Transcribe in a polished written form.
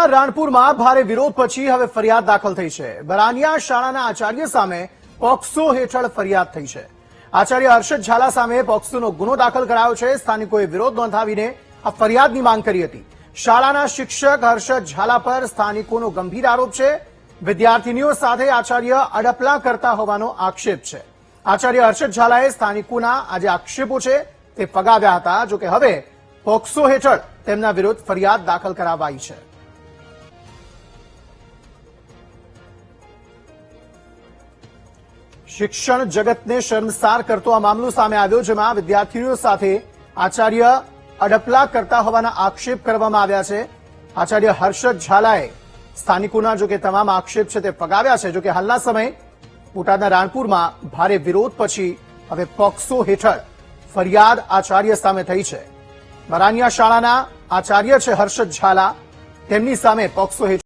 બોટાદના રાણપુરમાં ભારે વિરોધ પછી હવે ફરિયાદ દાખલ થઈ છે। બરાનિયા શાળાના આચાર્ય સામે પોક્સો હેઠળ ફરિયાદ થઈ છે। આચાર્ય હર્ષદ ઝાલા સામે પોક્સોનો ગુનો દાખલ કરાયો છે। સ્થાનિકોએ વિરોધ નોંધાવીને આ ફરિયાદની માંગ કરી હતી। શાળાના શિક્ષક હર્ષદ ઝાલા પર સ્થાનિકોનો ગંભીર આરોપ છે। વિદ્યાર્થીનીઓ સાથે આચાર્ય અડપલા કરતા હોવાનો આક્ષેપ છે। આચાર્ય હર્ષદ ઝાલાએ સ્થાનિકોના આ જે આક્ષેપો છે તે ફગાવ્યા હતા। જોકે હવે પોક્સો હેઠળ તેમના વિરુદ્ધ ફરિયાદ દાખલ કરાવાઈ છે। શિક્ષણ જગતને શર્મસાર કરતો આ મામલો સામે આવ્યો, જેમાં વિદ્યાર્થીઓ સાથે આચાર્ય અડપલા કરતા હોવાના આક્ષેપ કરવામાં આવ્યા છે। આચાર્ય હર્ષદ ઝાલાએ સ્થાનિકોના જો કે તમામ આક્ષેપ છે તે ફગાવ્યા છે। જો કે હાલના સમયે બોટાદના રાણપુરમાં ભારે વિરોધ પછી હવે પોક્સો હેઠળ ફરિયાદ આચાર્ય સામે થઈ છે। બરાનિયા શાળાના આચાર્ય છે હર્ષદ ઝાલા, તેમની સામે પોક્સો હેઠળ